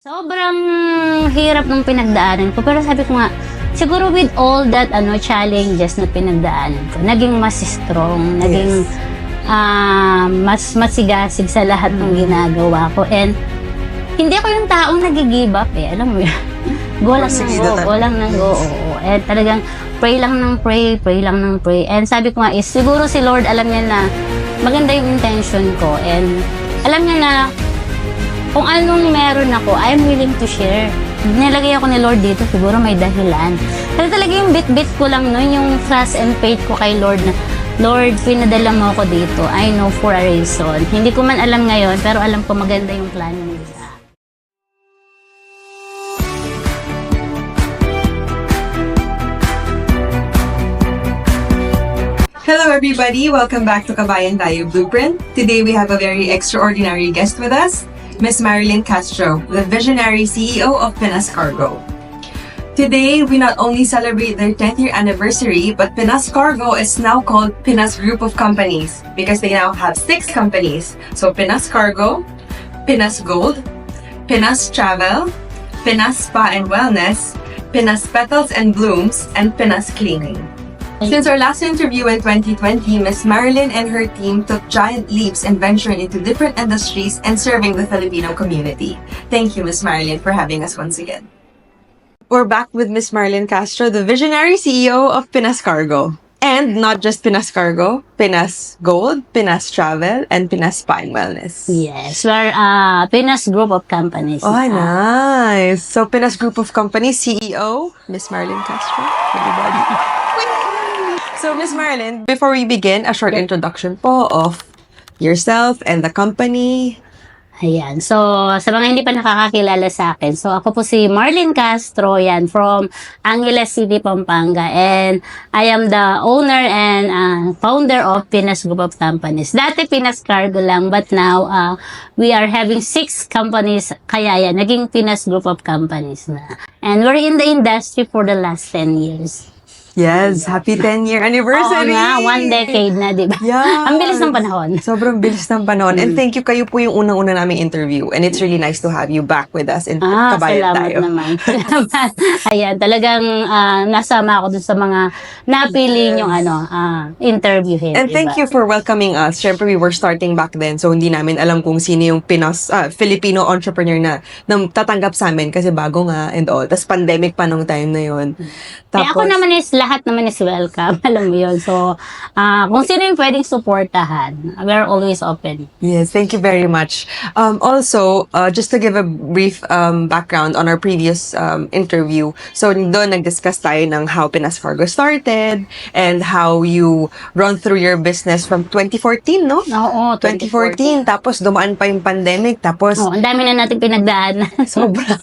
Sobrang hirap ng pinagdaanan ko, pero sabi ko nga, siguro with all that challenges na pinagdaanan ko, naging mas strong, naging mas masigasig sa lahat ng ginagawa ko. And hindi ako yung taong nag-give up alam mo yun. Go lang ng go. And talagang pray lang ng pray, pray lang ng pray. And sabi ko nga is, siguro si Lord alam niya na maganda yung intention ko. And alam niya na kung anong meron ako, I'm willing to share. Nilagay ako ni Lord dito, siguro may dahilan. Kasi talaga yung bit-bit ko lang nun, yung trust and faith ko kay Lord na, Lord, pinadala mo ako dito. I know for a reason. Hindi ko man alam ngayon, pero alam ko maganda yung plano nila. Hello everybody, welcome back to Kabayan Tayo Blueprint. Today we have a very extraordinary guest with us, Ms. Marilyn Castro, the visionary CEO of Pinas Cargo. Today, we not only celebrate their 10th year anniversary, but Pinas Cargo is now called Pinas Group of Companies because they now have 6 companies. So Pinas Cargo, Pinas Gold, Pinas Travel, Pinas Spa and Wellness, Pinas Petals and Blooms, and Pinas Cleaning. Since our last interview in 2020, Ms. Marilyn and her team took giant leaps in venturing into different industries and serving the Filipino community. Thank you, Ms. Marilyn, for having us once again. We're back with Ms. Marilyn Castro, the visionary CEO of Pinas Cargo. And not just Pinas Cargo, Pinas Gold, Pinas Travel, and Pinas Spa and Wellness. Yes, we're Pinas Group of Companies. Oh, nice. So, Pinas Group of Companies CEO, Ms. Marilyn Castro, everybody. So, Ms. Marilyn, before we begin, a short introduction po of yourself and the company. Ayan. So, sa mga hindi pa nakakakilala sa akin, so ako po si Marlene Castro, yan, from Angeles City, Pampanga. And I am the owner and founder of Pinas Group of Companies. Dati Pinas Cargo lang, but now we are having 6 companies, kaya yan, naging Pinas Group of Companies na. And we're in the industry for the last 10 years. Yes, happy 10-year anniversary! Oo nga, 1 decade na, di ba? Yeah. Ang bilis ng panahon. Sobrang bilis ng panahon. And thank you, kayo po yung unang-una naming interview. And it's really nice to have you back with us in Kabayan Salamat Tayo. naman. Salamat. Ayan, talagang nasama ako dun sa mga napili yung interviewin. And thank you for welcoming us. Syempre, we were starting back then, so hindi namin alam kung sino yung Filipino entrepreneur na tatanggap sa amin kasi bago nga and all. Tapos pandemic pa nung time na yun. Tapos, ako naman lahat naman is welcome. Alam mo yun. So, kung sino yung pwedeng supportahan, we're always open. Yes, thank you very much. Also, just to give a brief background on our previous interview. So, doon nag-discuss tayo ng how Pinas Cargo started and how you run through your business from 2014, no? Oo, 2014. Tapos, dumaan pa yung pandemic. Tapos, ang dami na natin pinagdaan. sobra.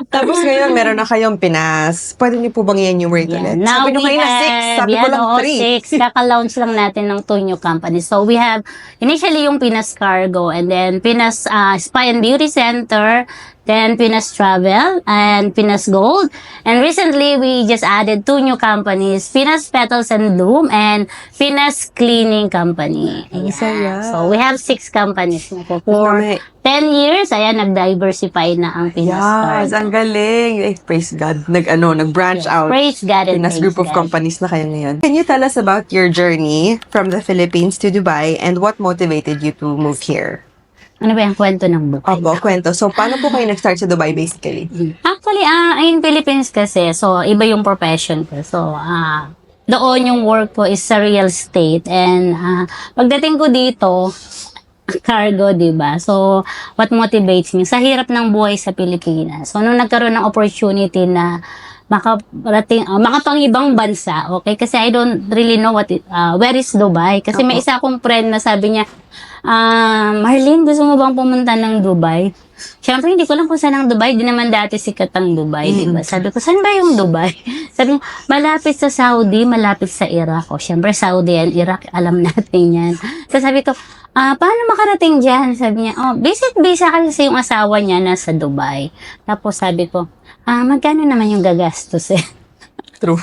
Tapos, ngayon, meron na kayong Pinas. Pwede niyo po bang i-enumerate ulit? Now Sabi nyo kayo na 6. Sabi ko lang 3. 6. Kaka-launch lang natin ng 2 new companies. So, we have initially yung Pinas Cargo and then Pinas Spa and Beauty Center, then Pinas Travel and Pinas Gold. And recently, we just added 2 new companies, Pinas Petals and Bloom and Pinas Cleaning Company. Saya. So, we have 6 companies na po. For 10 years, ayan, nag-diversify na ang Pinas Cargo. Yes, ang galing. Praise God. Nag-branch out. Praise God and Pinas praise Group of God. Companies na kayo ngayon. Can you tell us about your journey from the Philippines to Dubai and what motivated you to move here? Ano ba yung kwento ng buhay? Opo, kwento. So, paano po kayo nag-start sa Dubai basically? Actually, in Philippines kasi, so, iba yung profession ko. So, doon yung work ko is sa real estate. And, pagdating ko dito, cargo, diba? So, what motivates me? Sa hirap ng buhay sa Pilipinas. So, nung nagkaroon ng opportunity na makapang-ibang bansa, okay? Kasi I don't really know where is Dubai. Kasi may isa akong friend na sabi niya, Marlene, gusto mo bang pumunta ng Dubai? Siyempre, hindi ko lang kung saan ang Dubai. Di naman dati sikat ang Dubai, diba? Sabi ko, saan ba yung Dubai? Sabi niya, malapit sa Saudi, malapit sa Iraq. O, siyempre, Saudi and Iraq, alam natin yan. So, sabi ko, paano makarating dyan? Sabi niya, visit visa kasi yung asawa niya nasa Dubai. Tapos sabi ko, magkano naman yung gagastos eh? True.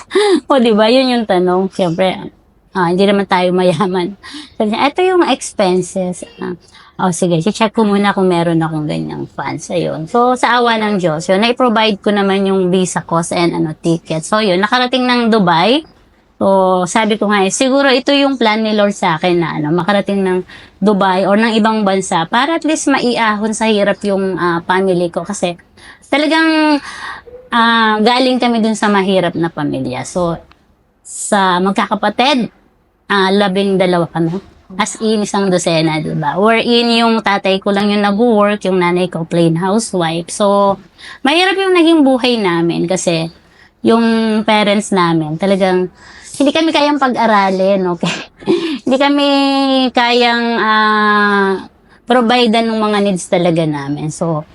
O, diba? Yun yung tanong. Siyempre, hindi naman tayo mayaman. Sabi niya, ito yung expenses. sige, check ko muna kung meron akong ganyang funds. Ayun. So, sa awa ng Diyos, yun, na-provide ko naman yung visa cost and ticket. So, yun, nakarating ng Dubai. So, sabi ko nga siguro ito yung plan ni Lord sa akin na makarating ng Dubai or ng ibang bansa para at least maiahon sa hirap yung family ko. Kasi talagang galing kami dun sa mahirap na pamilya. So, sa magkakapatid, 12 kami. As in, isang dosena, diba? Wherein yung tatay ko lang yung nag-work, yung nanay ko plain housewife. So, mahirap yung naging buhay namin kasi yung parents namin talagang hindi kami kayang pag-aralin, okay? Hindi kami kayang providean ng mga needs talaga namin. So,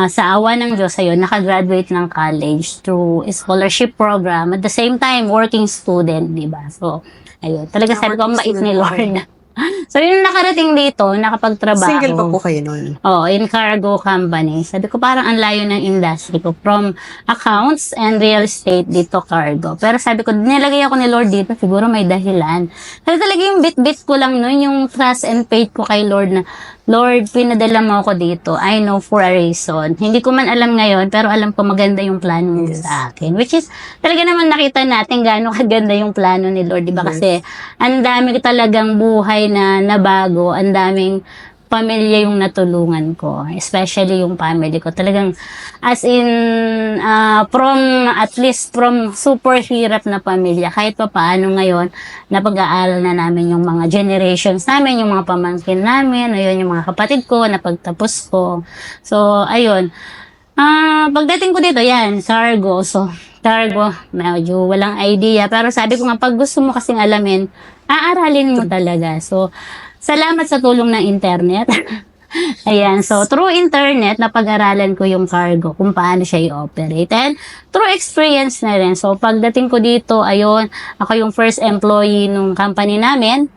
sa awa ng Diyos, ayun, nakagraduate ng college through scholarship program. At the same time, working student, diba? So, ayun, talaga sabi ko, ang bait ni Lord. So, yung nakarating dito, nakapagtrabaho. Single pa po kayo nun? In cargo company. Sabi ko, parang ang layo ng industry ko. From accounts and real estate dito, cargo. Pero sabi ko, nilagay ako ni Lord dito, siguro may dahilan. Kasi talaga yung bit-bit ko lang nun, yung trust and faith ko kay Lord na, Lord, pinadala mo ako dito. I know for a reason. Hindi ko man alam ngayon, pero alam ko maganda yung plano mo sa akin. Which is, talaga naman nakita natin gaano kaganda yung plano ni Lord, diba? Kasi, ang dami talagang buhay na nabago, ang daming pamilya yung natulungan ko. Especially yung family ko. Talagang, as in, at least from super hirap na pamilya, kahit pa paano ngayon, napag-aaral na namin yung mga generations namin, yung mga pamangkin namin, ayun, yung mga kapatid ko, napagtapos ko. So, ayun. Pagdating ko dito, yan, cargo. So, cargo, medyo walang idea. Pero sabi ko nga, pag gusto mo kasing alamin, aaralin mo talaga. So, salamat sa tulong ng internet. Ayan, so through internet, napag-aralan ko yung cargo, kung paano siya i-operate. And through experience na rin. So, pagdating ko dito, ayun, ako yung first employee nung company namin,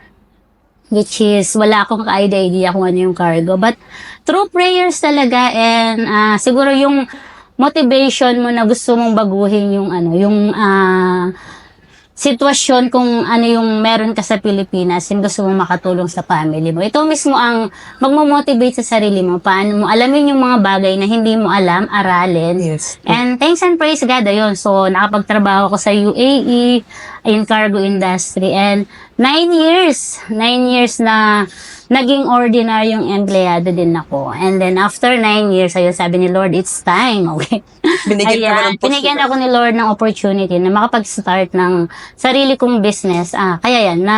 which is, wala akong ka-idea kung ano yung cargo. But, through prayers talaga, and siguro yung motivation mo na gusto mong baguhin yung sitwasyon kung ano yung meron ka sa Pilipinas and gusto mong makatulong sa family mo. Ito mismo ang magmo-motivate sa sarili mo. Paano mo alamin yung mga bagay na hindi mo alam, aralin. Yes. And thanks and praise God, ayun. So, nakapagtrabaho ko sa UAE, in cargo industry. And 9 years na naging ordinaryong empleyado din ako. And then, after 9 years, ayun, sabi ni Lord, it's time, okay? Binigyan ako ni Lord ng opportunity na makapag-start ng sarili kong business. Kaya yan,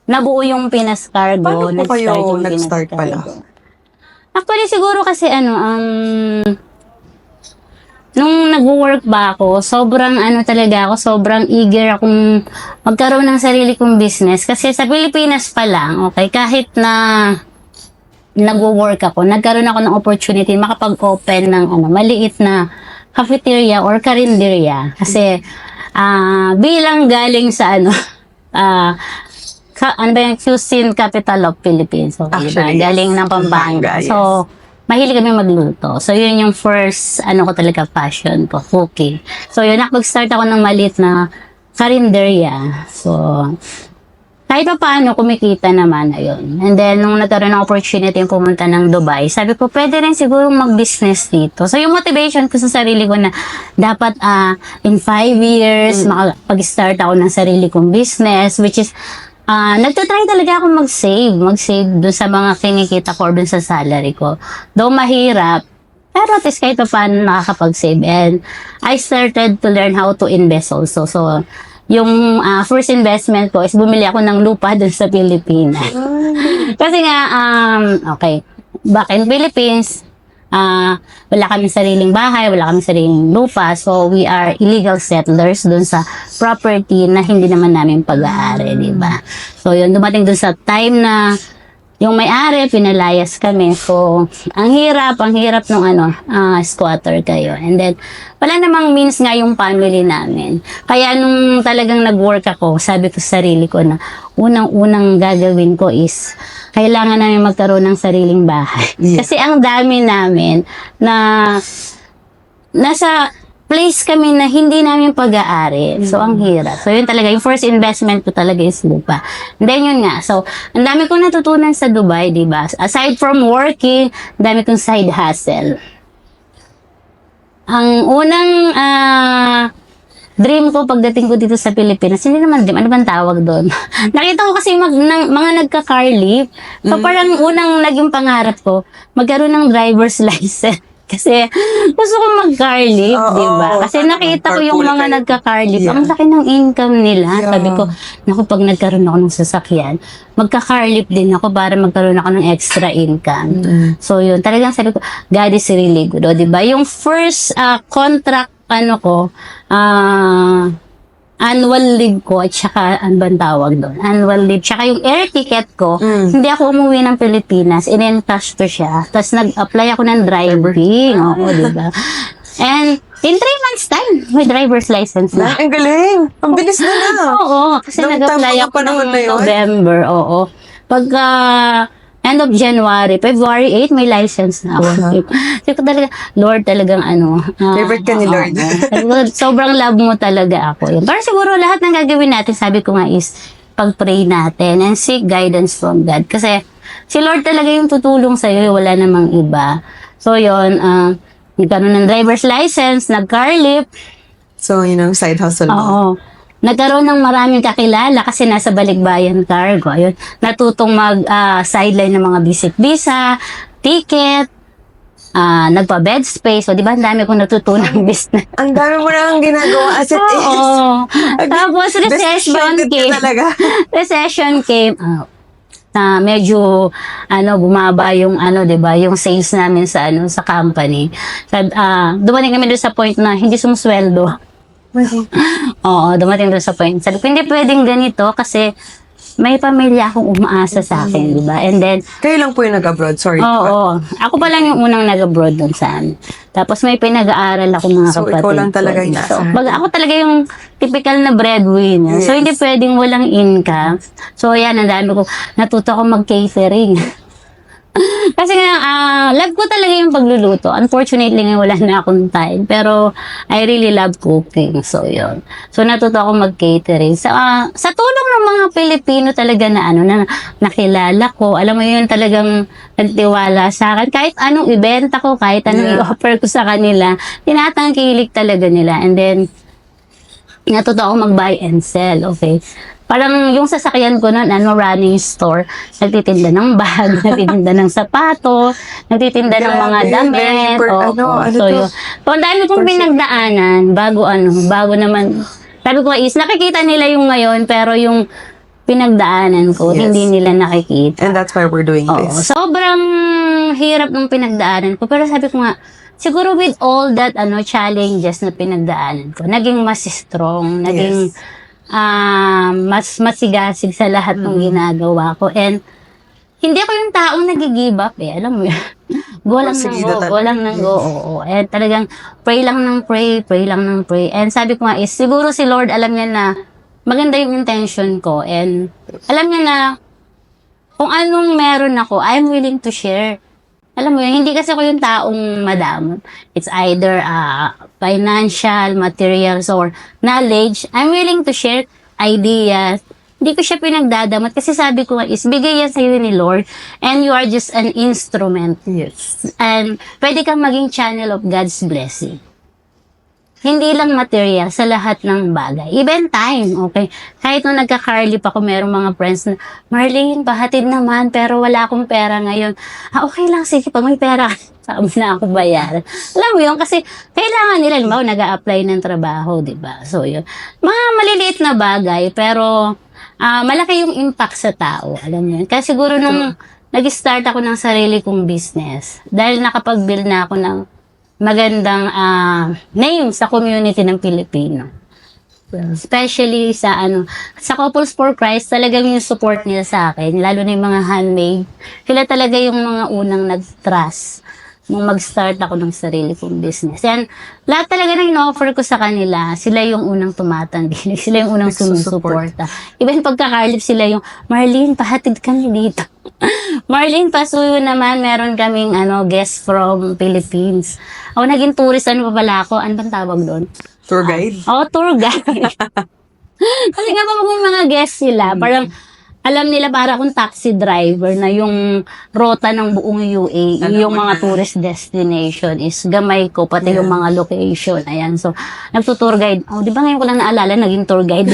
nabuo yung Pinas Cargo. Paano po kayo nag-start pala? Actually, siguro kasi nung nag-work ba ako, sobrang sobrang eager akong magkaroon ng sarili kong business. Kasi sa Pilipinas pa lang, okay, kahit na nag-work ako, nagkaroon ako ng opportunity makapag-open ng maliit na cafeteria or karinderya. Kasi, bilang galing sa Cuisine Capital of Philippines. So, Actually, galing ng Pampanga. Yes. So, mahilig kami magluto. So, yun yung first, ko talaga passion ko, cooking. So, yun, nakapag-start ako ng maliit na karinderya. So, kahit pa paano, kumikita naman, ayun. And then, nung nagkaroon ng opportunity yung pumunta ng Dubai, sabi ko, pwede rin siguro mag-business dito. So, yung motivation ko sa sarili ko na dapat in 5 years, makapag-start ako ng sarili kong business, which is, nagtatry talaga ako mag-save dun sa mga kinikita ko or dun sa salary ko. Though mahirap, pero at least kahit pa paano nakakapag-save. And I started to learn how to invest also. So, yung first investment ko is bumili ako ng lupa dun sa Pilipinas. Kasi nga, okay, back in Philippines, wala kaming sariling bahay, wala kaming sariling lupa. So, we are illegal settlers dun sa property na hindi naman namin pag-aari, diba? So, yun, dumating dun sa time na yung may-ari, pinalayas kami. So, ang hirap nung squatter kayo. And then, wala namang means nga yung family namin. Kaya nung talagang nag-work ako, sabi ko sa sarili ko na unang-unang gagawin ko is kailangan namin magkaroon ng sariling bahay. Yeah. Kasi ang dami namin na nasa place kami na hindi namin pag-aari. So, ang hirap. So, yun talaga. Yung first investment ko talaga is lupa. And then, yun nga. So, ang dami kong natutunan sa Dubai, di ba? Aside from working, ang dami kong side hustle. Ang unang dream ko pagdating ko dito sa Pilipinas, hindi naman dream, ano bang tawag doon? Nakita ko kasi mga nagka-car lift. So, parang unang naging pangarap ko, magkaroon ng driver's license. Kasi gusto ko mag-car lift, di ba? Kasi nakita ko yung mga nagka-car lift, ang laki ng income nila. Sabi ko, naku, pag nagkaroon ako ng sasakyan, magka-car lift din ako para magkaroon ako ng extra income. So yun, talagang sabi ko, God is really good, di ba? Yung first contract, annual leave ko at saka ano bang tawag doon? Annual leave. Tsaka yung air ticket ko, hindi ako umuwi ng Pilipinas, in-encash ko siya. Tapos nag-apply ako ng driving. Oo, diba? And in 3 months time, may driver's license na. Ang galing! Ang bilis na na! Oo, kasi Long nag-apply time ako panahon ng na yun. November. Oo. Pagka end of January, February 8, may license na ako. Sabi ko talaga, Lord, talagang Favorite ka ni Lord. Sobrang love mo talaga ako. Yun. Pero siguro lahat ng gagawin natin, sabi ko nga is, pag-pray natin and seek guidance from God. Kasi si Lord talaga yung tutulong sa'yo, wala namang iba. So yun, nagkaroon ng driver's license, nag-car lift. So, yun ang side hustle mo. Oo. Nagkaroon ng maraming kakilala kasi nasa Balikbayan Cargo. Ayun, natutong mag-sideline ng mga visit visa, ticket, nagpa-bed space. So, di ba, ang dami kong natutunang business. Ang dami mo na ang ginagawa as it is. Oo. Tapos, recession Best-minded ka came. talaga. Recession came. Na medyo bumaba yung 'di ba, yung sales namin sa sa company. Dumating kami doon sa point na hindi sumusweldo. Oo, dumating doon sa point. Sabi ko, hindi pwedeng ganito kasi may pamilya akong umaasa sa akin, di ba? And then, Kayo lang po yung nag-abroad, sorry. oo. Ako pa lang yung unang nag-abroad doon sa amin. Tapos may pinag-aaral ako mga So, kapatid. ikaw lang talaga ko. yung So, nasa- ako talaga yung typical na breadwinner. So, Yes. hindi pwedeng walang income. So, ayan, ang dami ko. Natuto ako mag-catering. Kasi nga, love ko talaga yung pagluluto. Unfortunately, nga wala na akong time. Pero, I really love cooking. So, yun. So, natuto ako mag-catering. Sa tulong ng mga Pilipino talaga na na nakilala ko. Alam mo yun, talagang nagtiwala sa akin. Kahit anong ibenta ko, kahit anong i-offer ko sa kanila, tinatangkilik talaga nila. And then, natuto ako mag-buy and sell. Okay. Parang yung sasakyan ko noon, running store, nagtitinda ng bag, nagtitinda ng sapato, nagtitinda ng mga Grabe, damit. very ano So, to? yun. So, ang dami kong pinagdaanan, bago naman, sabi ko is, nakikita nila yung ngayon, pero yung pinagdaanan ko, Yes. hindi nila nakikita. And that's why we're doing Oo, this. sobrang hirap ng pinagdaanan ko, pero sabi ko nga, siguro with all that challenges na pinagdaanan ko, naging mas strong, naging mas masigasig sa lahat ng ginagawa ko. And hindi ako yung taong nag-give up alam mo yun. Go lang ng go, go lang ng go. Oo. And talagang pray lang ng pray, pray lang ng pray. And sabi ko nga is, siguro si Lord alam niya na maganda yung intention ko. And alam niya na kung anong meron ako, I'm willing to share. Alam mo yun, hindi kasi ako yung taong madam. It's either financial, materials, or knowledge. I'm willing to share ideas. Hindi ko siya pinagdadamat kasi sabi ko is, bigay yan sa'yo ni Lord and you are just an instrument. Yes. And pwede kang maging channel of God's blessing. Hindi lang material, sa lahat ng bagay. Even time, okay? Kahit nung nagka-carlip ako, merong mga friends na, Marlene, pahatid naman, pero wala akong pera ngayon. Okay lang, sige, pag may pera, saan mo na ako bayaran. Alam mo yun, kasi kailangan nila, limbaw, nag-a-apply ng trabaho, di ba? So, yun. Mga maliliit na bagay, pero malaki yung impact sa tao. Alam mo yun. Kasi siguro nung nag-start ako ng sarili kong business, dahil nakapag-build na ako ng magandang name sa community ng Pilipino. Especially sa sa Couples for Christ, talagang yung support nila sa akin, lalo na yung mga handmade. Sila talaga yung mga unang nag-trust nung mag-start ako ng sarili kong business. And lahat talaga na in-offer ko sa kanila, sila yung unang tumatanggi, sila yung unang sumusuporta. Even pagka-Carlip, sila yung, Marlene, pahatid kami dito. Marlene, pasuyo naman, meron kaming guest from Philippines. Ako naging tourist, ano pa pala ako? Ano bang tawag doon? Tour guide? Tour guide. Kasi nga pag may mga guests sila, parang alam nila para akong taxi driver na yung rota ng buong UAE, yung mga tourist destination is gamay ko, pati yung mga location. Ayan, so, nagtutour guide. Di ba ngayon ko lang naalala, naging tour guide.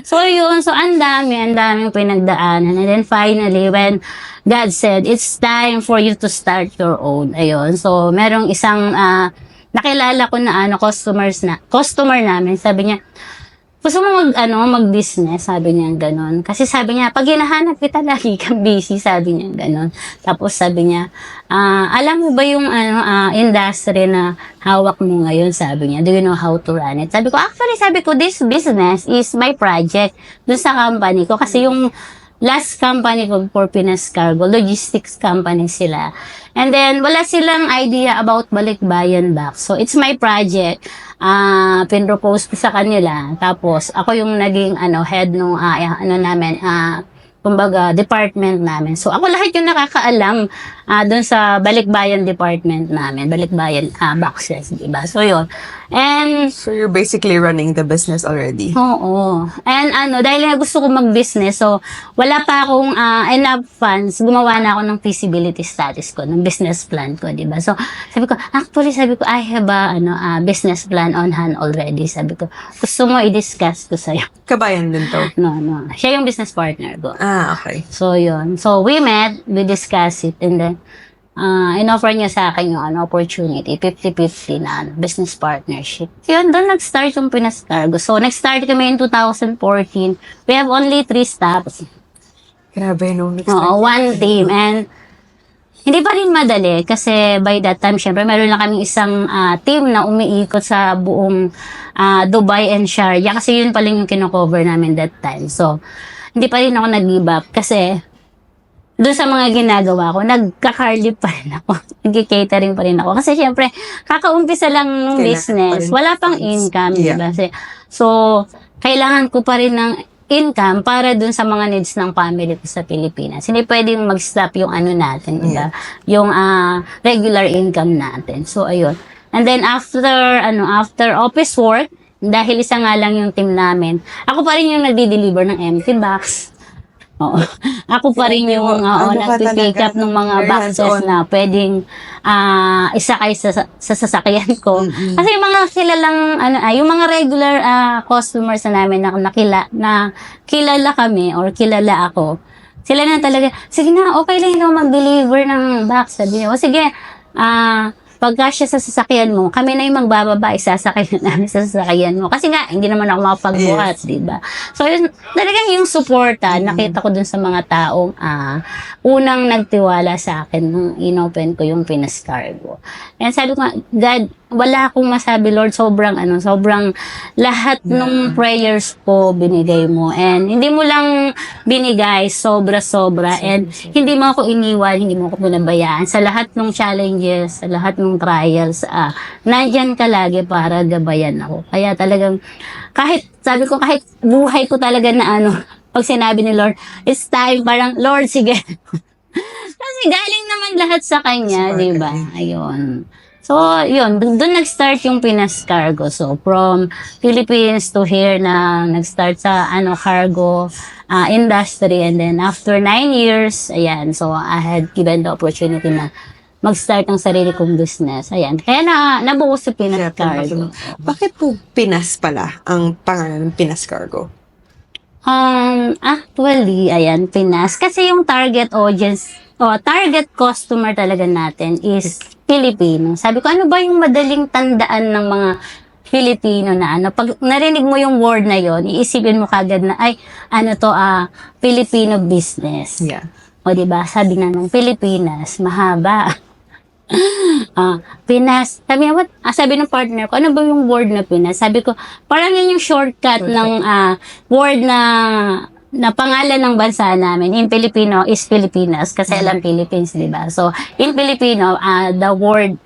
So, yun. So, ang daming pinagdaanan. And then, finally, when God said, it's time for you to start your own. Ayun. So, merong isang, nakilala ko na, customer namin, sabi niya, gusto mo mag-business, sabi niya ganon. Kasi sabi niya, pag hinahanap kita lagi kang busy, sabi niya ganon. Tapos sabi niya, alam mo ba yung industry na hawak mo ngayon, sabi niya, do you know how to run it? Sabi ko, this business is my project dun sa company ko. Kasi yung last company ko for Pinas Cargo, logistics company sila. And then, wala silang idea about Balikbayan Box. So, it's my project. Pinropose ko sa kanila. Tapos, ako yung naging head nung kumbaga, department namin. So, ako lahat yung nakakaalam doon sa Balikbayan department namin. Balikbayan boxes, diba? So, yun. And, So you're basically running the business already? oo. And dahil nga gusto ko mag-business, so wala pa akong enough funds, gumawa na ako ng feasibility studies ko, ng business plan ko, di ba? So, sabi ko, I have a business plan on hand already. Sabi ko, gusto mo i-discuss ko sa'yo. Kabayan din to? No. Siya yung business partner ko. Okay. So, yun. So, we met, we discussed it, and then, in-offer niya sa akin yung opportunity, 50-50 na business partnership. Yun, doon nag-start yung Pinas Cargo. So, nag-start kami in 2014. We have only 3 staffs. Grabe, no? Oo, 1 team. And, hindi pa rin madali kasi by that time, syempre, meron lang kaming isang team na umiikot sa buong Dubai and Sharjah kasi yun pa lang yung kinocover namin that time. So, hindi pa rin ako nag-give up kasi doon sa mga ginagawa ko, nagka-carlip pa rin ako. Nag-catering pa rin ako. Kasi syempre, kakaumpisa lang ng business. Wala pang income, diba? So, kailangan ko pa rin ng income para dun sa mga needs ng family ko sa Pilipinas. Hindi pwedeng mag-stop yung natin, diba? Yung regular income natin. So, ayun. And then, after office work, dahil isa nga lang yung team namin, ako pa rin yung nagdi-deliver ng empty box. Oo. Ako pa rin yung nagpipick up ng mga boxes na pwedeng isakay sa sasakyan ko. Kasi yung mga kilalang, yung mga regular customers na namin na kilala kami or kilala ako, sila na talaga, sige na, okay lang ikaw mag-deliver ng box. Sabi niya, o sige, pagka siya sa sasakyan mo, kami na yung magbababa, isasakay na namin sa sasakyan mo. Kasi nga, hindi naman ako makapagbuhat, diba? So, yun, talagang yung suporta, nakita ko dun sa mga taong unang nagtiwala sa akin nung inopen ko yung Pinas Cargo. And sabi ko, God, wala akong masabi, Lord, sobrang lahat ng prayers ko binigay mo. And hindi mo lang binigay, sobra-sobra. And hindi mo ako iniwan, hindi mo ako pinabayaan. Sa lahat ng challenges, sa lahat ng trials, nandyan ka lagi para gabayan ako. Kaya talagang, kahit buhay ko talaga na pag sinabi ni Lord, it's time, parang, Lord, sige. Kasi galing naman lahat sa Kanya, di ba? Ayun. So, yun, doon nag-start yung Pinas Cargo. So, from Philippines to here na nag-start sa cargo industry. And then, after 9 years, ayan, so I had given the opportunity na mag-start ng sarili kong business. Ayan. Kaya nabuo si Pinas Cargo. Bakit po Pinas pala ang pangalan ng Pinas Cargo? Actually, ayan, Pinas. Kasi yung target audience, target customer talaga natin is Filipino. Sabi ko, ano ba yung madaling tandaan ng mga Filipino na pag narinig mo yung word na yon, iisipin mo kagad na, ay, Filipino business. Yeah. O, diba? Sabi nga nung Pilipinas, mahaba. Pinas. Sabi ng partner ko, ano ba yung word na Pinas? Sabi ko, parang yun yung shortcut ng word na pangalan ng bansa namin in Filipino is Pilipinas kasi alam Philippines, di ba? So, in Filipino, the word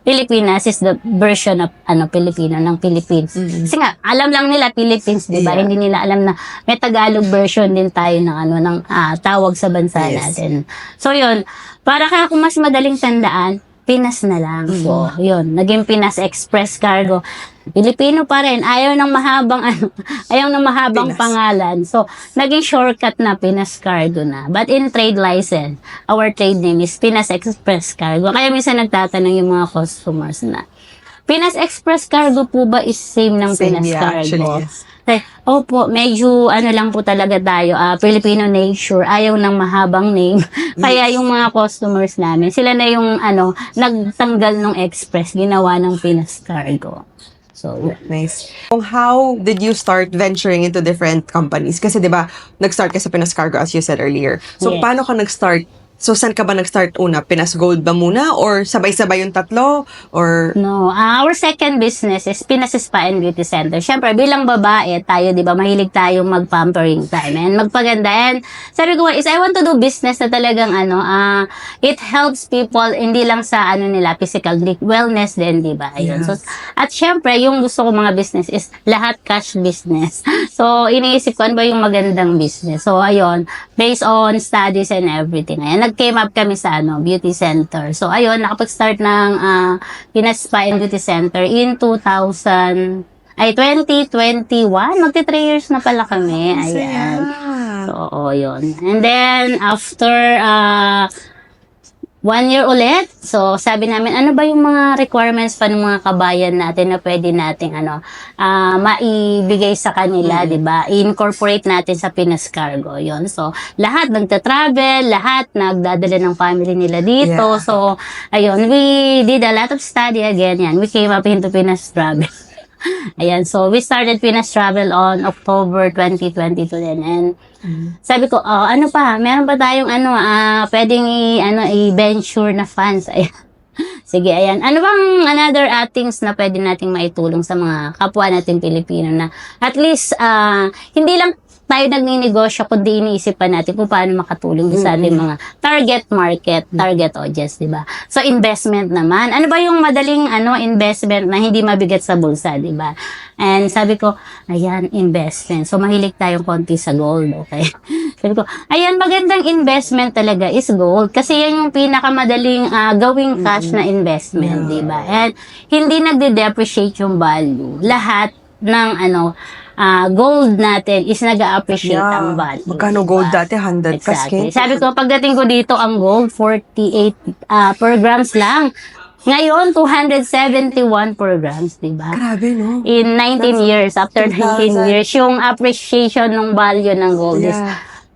Pilipinas is the version of Filipino ng Philippines. Kasi nga, alam lang nila Philippines, di ba? Yeah. Hindi nila alam na may Tagalog version din tayo ng tawag sa bansa natin. So, yun. Para kung mas madaling tandaan, Pinas na lang. So, yun. Naging Pinas Express Cargo. Pilipino pa rin. Ayaw ng mahabang Pinas. pangalan. So, naging shortcut na Pinas Cargo na. But in trade license, our trade name is Pinas Express Cargo. Kaya minsan nagtatanong yung mga customers na, Pinas Express Cargo po ba is same ng Same, Pinas yeah, Cargo? actually, yes. Opo, medyo lang po talaga tayo, Filipino nature, ayaw ng mahabang name. Kaya yung mga customers namin, sila na yung nagtanggal ng express, ginawa ng Pinas Cargo. So, Nice. How did you start venturing into different companies? Kasi 'di ba, nag-start ka sa Pinas Cargo as you said earlier. So Yes. paano ka nag-start? So saan ka ba nag-start una? Pinas Gold ba muna or sabay-sabay yung tatlo or no, our second business is Pinas Spa and Beauty Center. Siyempre, bilang babae, tayo, di ba, mahilig tayong mag-pampering time and magpaganda. And sabi ko, is I want to do business na talagang, it helps people, hindi lang sa, nila, physical wellness din, di ba? Ayun. So, at siyempre, yung gusto ko mga business is lahat cash business. So, iniisip ko, ano ba yung magandang business? So, ayun, based on studies and everything. Ayan, nag-came up kami sa beauty center. So, ayun, nakapag-start ng Pinas Spa and Beauty Center in 2021. Magti 3 years na pala kami. Ayan. So, oo, yun. And then, after 1 year ulit, so sabi namin, ano ba yung mga requirements pa ng mga kabayan natin na pwede nating maibigay sa kanila, di ba? I-incorporate natin sa Pinas Cargo, yon. So, lahat nagta-travel, lahat nagdadala ng family nila dito. Yeah. So, ayun, we did a lot of study again, yan. We came up into Pinas Travel. Ayan, so we started Pinas Travel on October 2022 din. And sabi ko, ano pa, meron ba tayong pwedeng i-venture na funds? Ayan. Sige, ayan. Ano bang another things na pwede nating maitulong sa mga kapwa natin Pilipino na at least hindi lang tayo nagninegosyo kundi iniisip pa natin kung paano makatulong sa ating mga target market, target audience, di ba? So, investment naman. Ano ba yung madaling investment na hindi mabigat sa bulsa, di ba? And sabi ko, ayan, investment. So, mahilig tayong konti sa gold, okay? Sabi ko, ayan, magandang investment talaga is gold. Kasi yan yung pinakamadaling gawing cash na investment, di ba? And hindi nagde-depreciate yung value. Lahat ng gold natin is nag-a-appreciate ang value. Magkano gold dati? 100 Exactly. K? Sabi ko, pagdating ko dito, ang gold, 48 per grams lang. Ngayon, 271 per grams, diba? Grabe, no? In 19 years, after 19 years, yung appreciation ng value ng gold is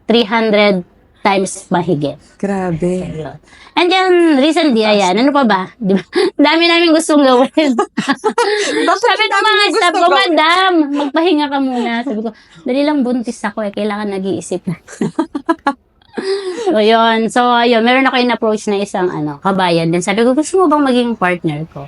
300 times mahigit. Grabe. Ayun. And then, recently, ayan, ano pa ba? Diba? Dami namin gustong gawin. Sabi ng mga staff ko, madam, magpahinga ka muna. Sabi ko, dali lang buntis ako kailangan nag-iisip na. So, yun. So, ayun, meron ako in-approach na isang kabayan. Then sabi ko, gusto mo bang maging partner ko?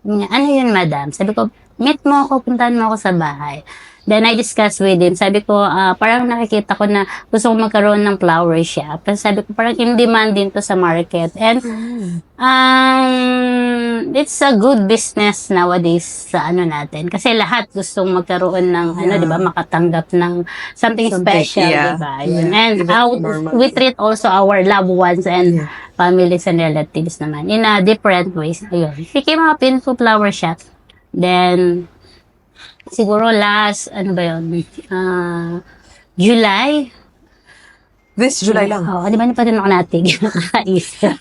Ano yun, madam? Sabi ko, meet mo ako, puntahan mo ako sa bahay. Then I discussed with him. Sabi ko, parang nakikita ko na gusto ko magkaroon ng flower shop. Kasi sabi ko, parang in demand din to sa market. And it's a good business nowadays sa natin. Kasi lahat gustong magkaroon ng, di ba, makatanggap ng something special, di ba? And we treat also our loved ones and families and relatives naman in a different ways. Ayun. Became a pinful flower shop. Then, siguro last, July. This July lang? Oo, di ba pa rin ako natig? Nakaisip.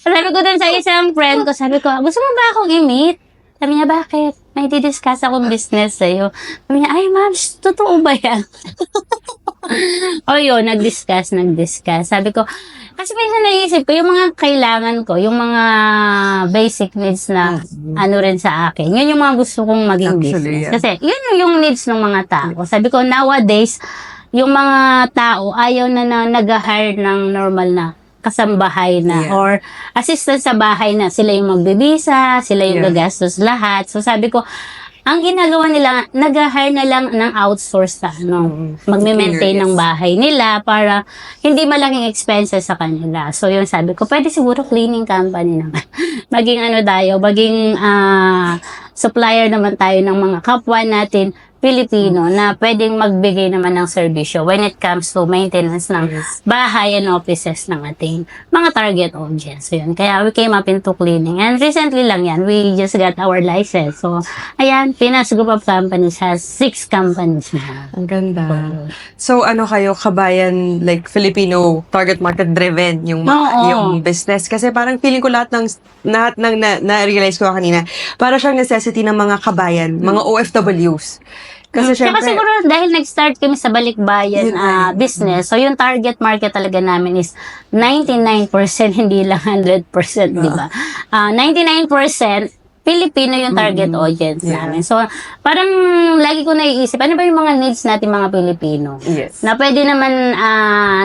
Sabi ko dun sa isang friend ko, sabi ko, gusto mo ba akong i-meet? Sabi niya, bakit? May di-discuss akong business sa'yo. Sabi niya, ay ma'am, totoo ba yan? O yun, nag-discuss. Sabi ko, kasi minsan naisip ko, yung mga kailangan ko, yung mga basic needs na rin sa akin, yun yung mga gusto kong maging business. Yeah. Kasi yun yung needs ng mga tao. Sabi ko, nowadays, yung mga tao ayaw na nag-hire ng normal na kasambahay na or assistant sa bahay na. Sila yung magbibisa, sila yung gagastos lahat. So sabi ko, ang ginagawa nila, nag-hire na lang ng outsource na magme-maintain ng bahay nila para hindi malaking expenses sa kanila. So, yun sabi ko, pwede siguro cleaning company naman. Maging maging supplier naman tayo ng mga kapwa natin Pilipino na pwedeng magbigay naman ng serbisyo when it comes to maintenance ng bahay and offices ng ating mga target audience. So, yun. Kaya we came up into cleaning. And recently lang yan, we just got our license. So, ayan, Pinas Group of Companies has 6 companies na. Ang ganda. So, ano kayo, kabayan, like, Filipino target market driven yung, yung business? Kasi parang feeling ko lahat ng na-realize ko kanina, para siyang necessity ng mga kabayan, mga OFWs. Kasi Tsaka syempre, siguro dahil nag-start kami sa balikbayan business, so yung target market talaga namin is 99%, hindi lang 100%, di ba? 99% Filipino yung target audience namin. So, parang lagi ko naiisip, ano ba yung mga needs natin mga Pilipino? yes. Na pwede naman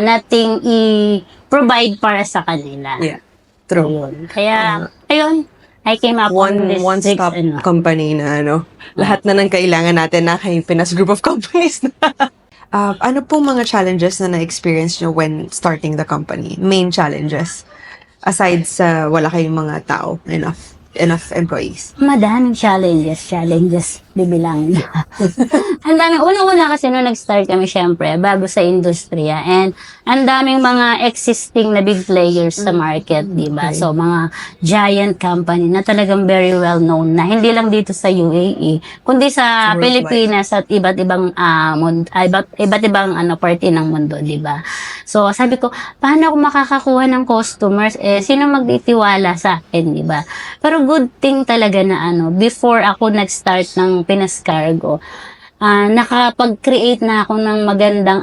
nating i-provide para sa kanila. Yeah. True. Ayun. Kaya, ayun, I came up on this One-stop six, company na lahat na ng kailangan natin na kay Pinas Group of Companies na. Ano pong mga challenges na na-experience nyo when starting the company? Main challenges? Aside sa wala kayong mga tao, enough employees. Madaming challenges, bibilangin. Ang daming, una-una kasi nung nag-start kami, syempre, bago sa industriya, and ang daming mga existing na big players sa market, di ba? Okay. So, mga giant company na talagang very well known na, hindi lang dito sa UAE, kundi sa Worldwide. Pilipinas at iba't ibang iba't ibang parte ng mundo, di ba? So, sabi ko, paano ako makakakuha ng customers? Sino magtitiwala sa akin, di ba? Pero good thing talaga na before ako nag-start ng Pinas Cargo, nakapag-create na ako ng magandang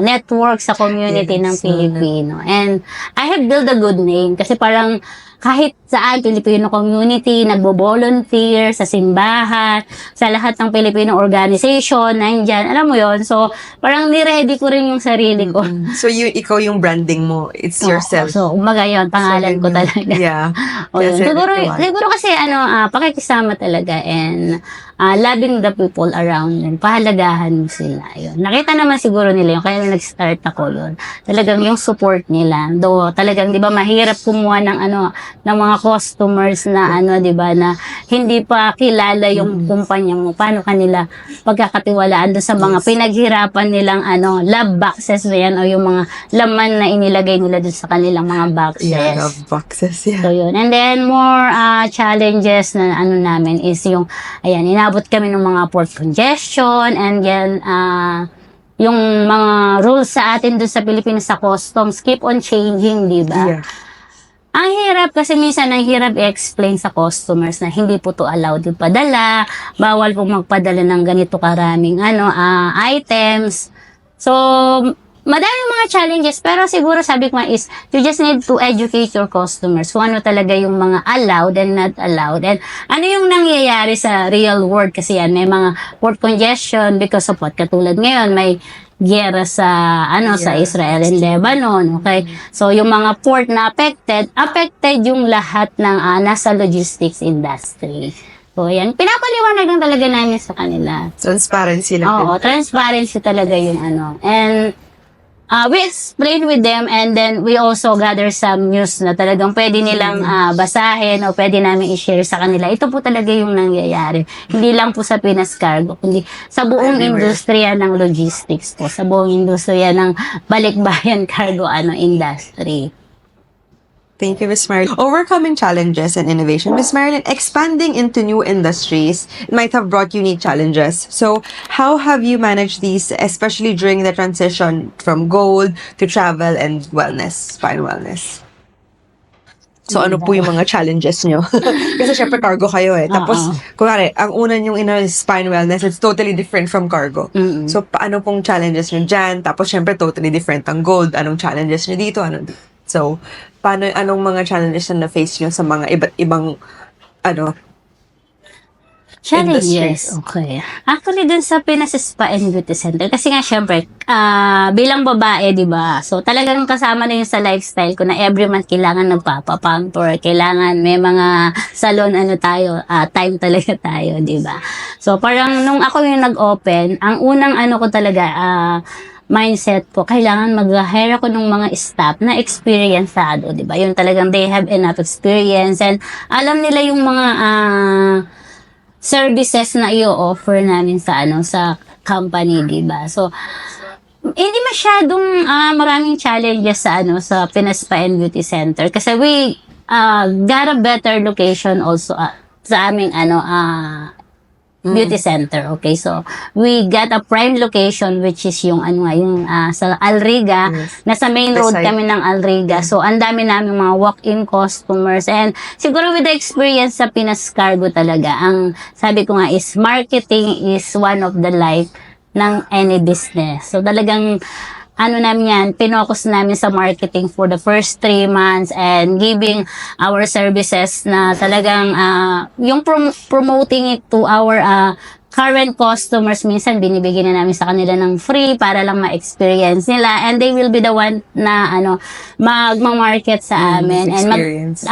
network sa community ng Pilipino. And I have built a good name kasi parang kahit saan Filipino community, nagbo-volunteer sa simbahan, sa lahat ng Filipino organization, nandyan, alam mo yon. So, parang ni-ready ko rin yung sarili ko. So, ikaw yung branding mo. It's yourself. So, umaga yun, pangalan ko talaga. Yeah. O yun. Kasi Siguro kasi pakikisama talaga and loving the people around them. Pahalagahan mo sila. Yun. Nakita naman siguro nila yun. Kaya nag-start ako yun. Talagang yung support nila. Though talagang, di ba, mahirap kumuha ng ng mga customers na di ba, na hindi pa kilala yung kumpanya mo. Paano kanila pagkakatiwalaan doon sa mga pinaghirapan nilang love boxes na yan o yung mga laman na inilagay nila doon sa kanilang mga boxes. Yeah, love boxes. Yeah. So, yun. And then, more challenges na namin is yung, ayan, inabot kami ng mga port congestion and yan, yung mga rules sa atin doon sa Pilipinas sa customs keep on changing, di ba? Yeah. Ang hirap kasi minsan ang hirap i-explain sa customers na hindi po to allowed yung padala, bawal po magpadala ng ganito karaming items. So, madaming mga challenges, pero siguro sabi ko is, you just need to educate your customers kung ano talaga yung mga allowed and not allowed. And ano yung nangyayari sa real world kasi yan, may mga port congestion because of what? Katulad ngayon, may giyera sa sa Israel and Lebanon, okay? So yung mga port na affected yung lahat ng nasa logistics industry. So yan, pinapaliwanag lang talaga namin sa kanila. Transparency lang. Oo, transparency talaga yung And we explain with them and then we also gather some news na talagang pwede nilang basahin o pwede namin i-share sa kanila. Ito po talaga yung nangyayari. Hindi lang po sa Pinas Cargo, kundi sa buong industriya ng logistics po, sa buong industriya ng balikbayan cargo industry. Thank you, Ms. Marilyn. Overcoming challenges and innovation. Ms. Marilyn, expanding into new industries might have brought unique challenges. So, how have you managed these, especially during the transition from gold to travel and wellness, spa and wellness? So, ano po yung mga challenges nyo? Kasi syempre cargo kayo Tapos, kunwari, ang una nyong is spa and wellness, it's totally different from cargo. So, paano pong challenges nyo dyan? Tapos, syempre, totally different ang gold. Anong challenges nyo dito? So, anong mga challenges na na-face nyo sa mga iba't ibang, Challenges, okay. Actually, dun sa Pinas Spa and Beauty Center, kasi nga, syempre, bilang babae, di ba? So, talagang kasama na yun sa lifestyle ko na every month kailangan nagpapapamper, kailangan may mga salon, time talaga tayo, di ba? So, parang nung ako yung nag-open, ang unang ko talaga, mindset ko, kailangan mag-hire ako ng mga staff na experienced, di ba? Yung talagang they have enough experience and alam nila yung mga, services na i-offer namin sa sa company, 'di ba? So hindi masyadong maraming challenges sa sa Pinas Spa and Beauty Center kasi we got a better location also sa aming beauty center. Okay, so we got a prime location which is yung sa Alriga. Yes. Nasa main road Beside. kami ng Alriga. So ang dami namin mga walk-in customers and siguro with the experience sa Pinas Cargo talaga, ang sabi ko nga is marketing is one of the life ng any business. So talagang namin yan, pinocus namin sa marketing for the first 3 months and giving our services na talagang yung promoting it to our current customers. Minsan binibigyan na namin sa kanila ng free para lang ma-experience nila and they will be the one na mag-market sa amin and Experience.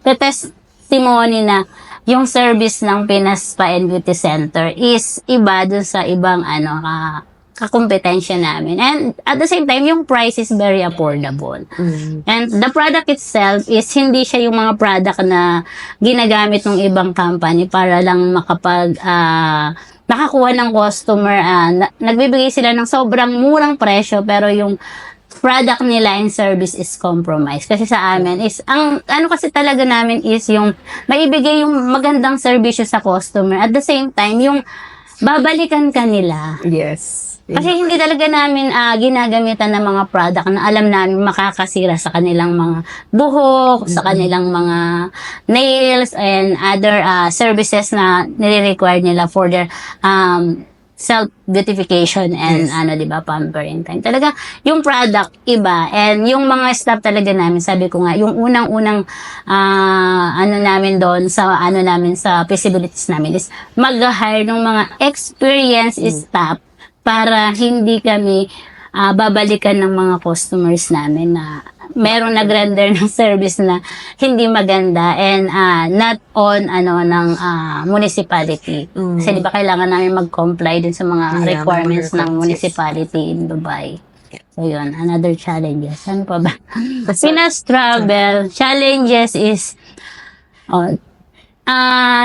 the testimony na yung service ng Pinas Spa and Beauty Center is iba dun sa ibang kakumpetensya namin. And at the same time, yung price is very affordable. And the product itself is hindi siya yung mga product na ginagamit ng ibang company para lang nakakuha ng customer. Nagbibigay sila ng sobrang murang presyo pero yung product nila and service is compromised. Kasi sa amin is, ang kasi talaga namin is yung maibigay yung magandang serbisyo sa customer. At the same time, yung babalikan ka nila. Yes. Kasi hindi talaga namin ginagamitan ng mga product na alam namin makakasira sa kanilang mga buhok, sa kanilang mga nails, and other services na nire-require nila for their self-beautification and pampering time. Talaga, yung product, iba. And yung mga staff talaga namin, sabi ko nga, yung unang-unang namin doon sa sa feasibilities namin is mag-hire ng mga experienced staff para hindi kami babalikan ng mga customers namin na merong nag-render ng service na hindi maganda and not on ng municipality. Kasi di ba kailangan namin mag-comply din sa mga requirements ng municipality in Dubai. So yun, another challenges. Ano pa ba? Pinas Travel, challenges is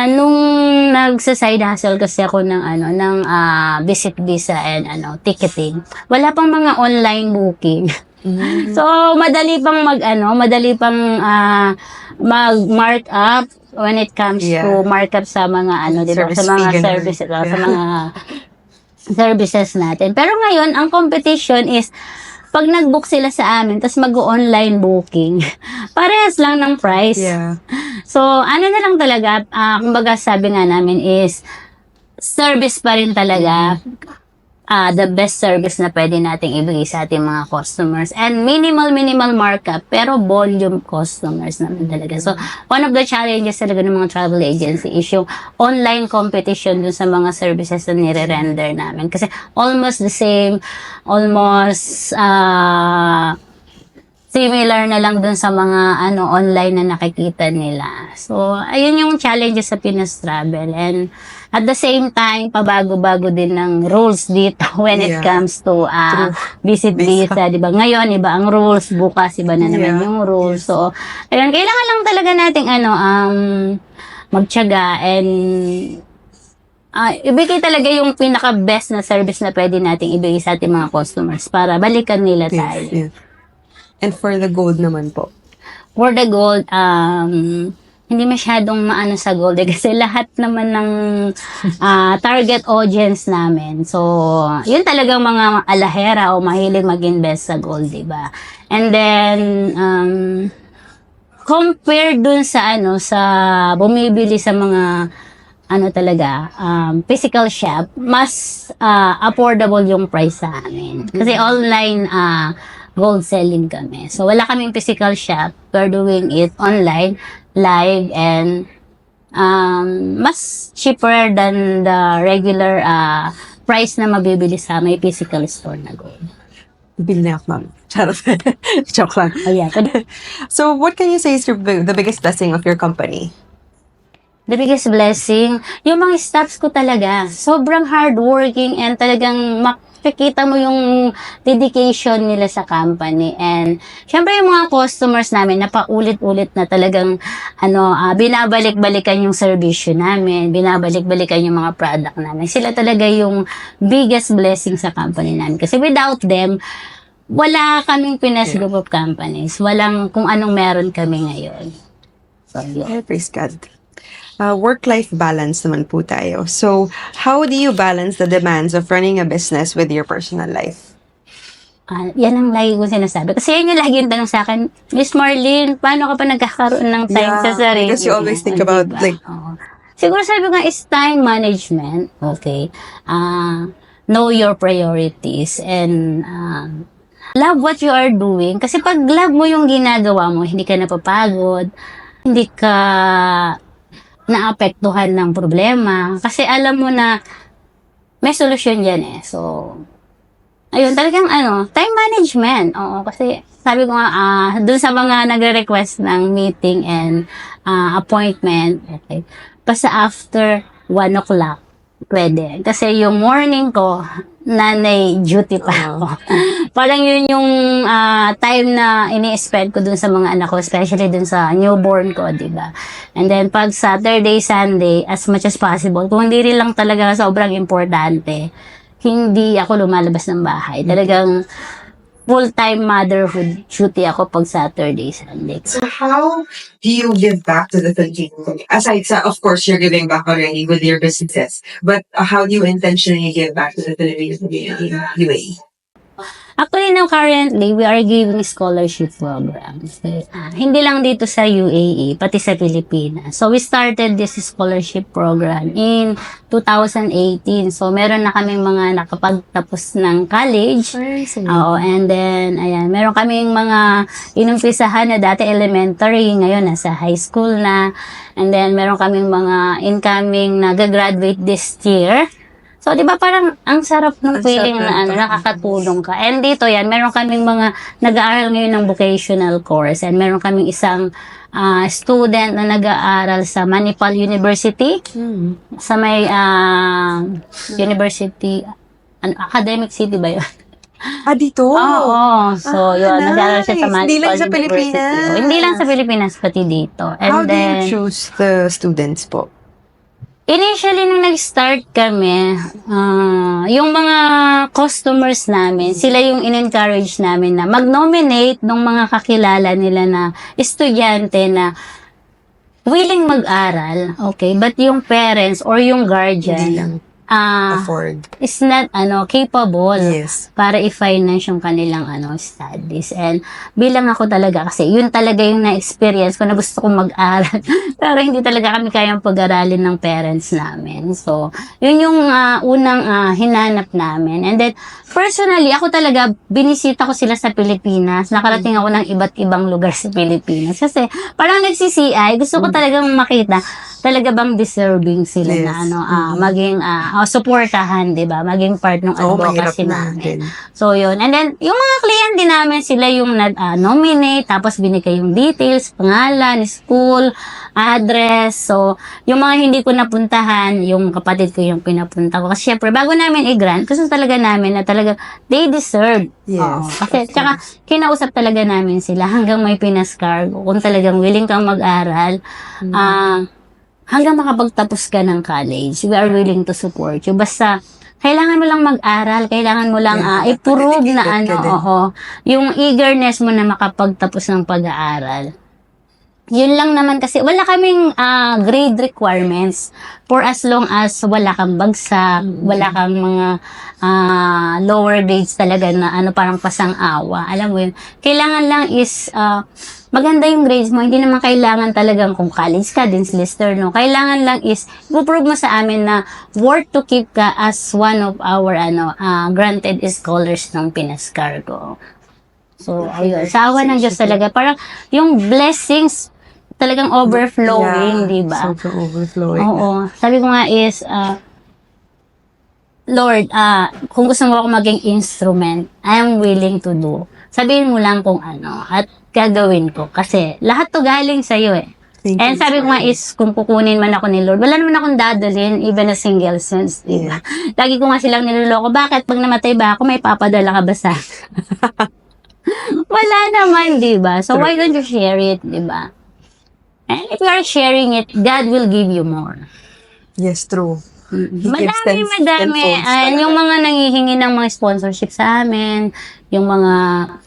nung nagsa-side hustle kasi ako ng visit visa and ticketing, wala pang mga online booking. So madali pang mag-mark up when it comes to markup sa mga diba, sa mga services, sa mga services natin. Pero ngayon, ang competition is pag nag-book sila sa amin, tapos mag-online booking, parehas lang ng price. Yeah. So, na lang talaga, kumbaga sabi nga namin is, service pa rin talaga, the best service na pwede nating ibigay sa ating mga customers. And minimal markup, pero volume customers naman talaga. So, one of the challenges talaga ng mga travel agency is yung online competition dun sa mga services na nire-render namin. Kasi almost the same, similar na lang dun sa mga online na nakikita nila. So, ayun yung challenges sa Pinas Travel. And at the same time, pabago-bago din ng rules dito when it comes to visit visa, di ba? Ngayon, iba ang rules, bukas iba na naman yung rules. So, ayun, kailangan lang talaga nating magtiyaga and ibigay talaga yung pinaka-best na service na pwede nating ibigay sa ating mga customers para balikan nila tayo. Yes. And for the gold naman po. For the gold, hindi masyadong maano sa gold kasi lahat naman ng target audience namin. So, yun talagang mga alahera o mahilig mag-invest sa gold, diba? And then, compared dun sa sa bumibili sa mga physical shop, mas affordable yung price sa amin. Kasi online gold selling kami. So, wala kaming physical shop. We're doing it online, live, and mas cheaper than the regular price na mabibili sa may physical store na gold. Bili na ako, ma'am. Charot. Joke lang. Ayan. So, what can you say is the biggest blessing of your company? The biggest blessing, yung mga staffs ko talaga, sobrang hardworking and talagang makikita mo yung dedication nila sa company. And syempre yung mga customers namin na paulit-ulit na talagang binabalik-balikan yung servisyo namin, binabalik-balikan yung mga product namin. Sila talaga yung biggest blessing sa company namin. Kasi without them, wala kaming Pinas Group of Companies. Walang kung anong meron kami ngayon. So, yun. Yeah, praise God. Work-life balance naman po tayo. So, how do you balance the demands of running a business with your personal life? Yan ang lagi ko sinasabi. Kasi yan yung lagi yung tanong sa akin, Miss Marlene, paano ka pa nagkakaroon ng time sa sarili? Because you always think about, like... Oo. Siguro sabi ko nga is time management. Okay. Know your priorities and love what you are doing. Kasi pag love mo yung ginagawa mo, hindi ka napapagod, hindi ka naapektuhan ng problema. Kasi alam mo na may solusyon yan eh. So, ayun, talagang time management. Oo, kasi sabi ko nga, dun sa mga nagre-request ng meeting and appointment, okay, basta after 1 o'clock, pwede. Kasi yung morning ko, nanay duty pa ako. Parang yun yung time na ini-spend ko dun sa mga anak ko, especially dun sa newborn ko, di ba? And then, pag Saturday, Sunday, as much as possible, kung hindi rin lang talaga sobrang importante, hindi ako lumalabas ng bahay. Talagang full-time motherhood duty ako pag Saturday, Sunday. So how do you give back to the Filipino community? Aside sa, of course, you're giving back already with your businesses, but how do you intentionally give back to the Filipino community in UAE? Actually, now, currently, we are giving scholarship programs. Hindi lang dito sa UAE, pati sa Pilipinas. So, we started this scholarship program in 2018. So, meron na kaming mga nakapagtapos ng college. Oo, and then, ayan, meron kaming mga inumpisahan na dati elementary, ngayon nasa high school na. And then, meron kaming mga incoming na gagraduate this year. So, di ba parang ang sarap ng feeling na nakakatulong ka. And dito yan, meron kaming mga nag-aaral ngayon ng vocational course and meron kaming isang student na nag-aaral sa Manipal University. Sa may university, academic city ba yun? Dito? Oo. So, yun, nag-aaral siya sa Manipal Hindi lang sa University. Pilipinas. Hindi lang sa Pilipinas, pati dito. And How do then, you choose the students po? initially, nung nag-start kami, yung mga customers namin, sila yung in-encourage namin na mag-nominate ng mga kakilala nila na estudyante na willing mag-aral, okay? But yung parents or yung Hindi guardian, lang afford. is not capable Yes. para i-finance yung kanilang studies. And bilang ako talaga, kasi yun talaga yung na-experience ko na gusto kong mag-aral. Pero hindi talaga kami kayang pag-aralin ng parents namin. So, yun yung unang hinanap namin. And then, personally, ako talaga, binisita ko sila sa Pilipinas. Nakarating ako ng iba't ibang lugar sa Pilipinas. Kasi, parang nagsisi-ay, gusto ko talagang makita, talaga bang deserving sila Yes. na maging supportahan, 'di ba? Maging part ng advocacy namin. So yun. And then yung mga kliyente namin, sila yung nominate, tapos binigay yung details, pangalan, school, address. So yung mga hindi ko napuntahan, yung kapatid ko yung pinapunta ko. Kasi syempre bago namin i-grant, gusto talaga namin na talaga they deserve. Yes. Oo. Kasi tsaka kinausap talaga namin sila hanggang may Pinas Cargo. Kung talagang willing kang mag-aral, hanggang makapagtapos ka ng college, we are willing to support you. Basta, kailangan mo lang mag-aral, kailangan mo lang i-prove na yung eagerness mo na makapagtapos ng pag-aaral. Yun lang naman kasi, wala kaming grade requirements for as long as wala kang bagsak, wala kang mga lower grades talaga na parang pasang-awa. Alam mo yun, kailangan lang is maganda yung grades mo, hindi naman kailangan talagang kung college ka, din lister, no? Kailangan lang is, ipuprove mo sa amin na worth to keep ka as one of our, granted scholars ng Pinas Cargo. So, ayun. Sa awa ng Diyos talaga. Parang, yung blessings, talagang overflowing, di ba? Sobrang overflowing. Oo. Sabi ko nga is, Lord, kung gusto mo ako maging instrument, I am willing to do. Sabihin mo lang kung ano, at gagawin ko. Kasi lahat to galing sa'yo eh. Thank And you, sabi ko nga is, kung kukunin man ako ni Lord, wala naman akong dadalhin, even a single cents, di ba? Lagi ko nga silang niloloko. Bakit? Pag namatay ba ako, may papadala ka ba sa wala naman, di ba? So, why don't you share it, di ba? And if you are sharing it, God will give you more. Yes, true. He gives Madami. tenfolds talaga. Yung mga nangihingi ng mga sponsorship sa amin, yung mga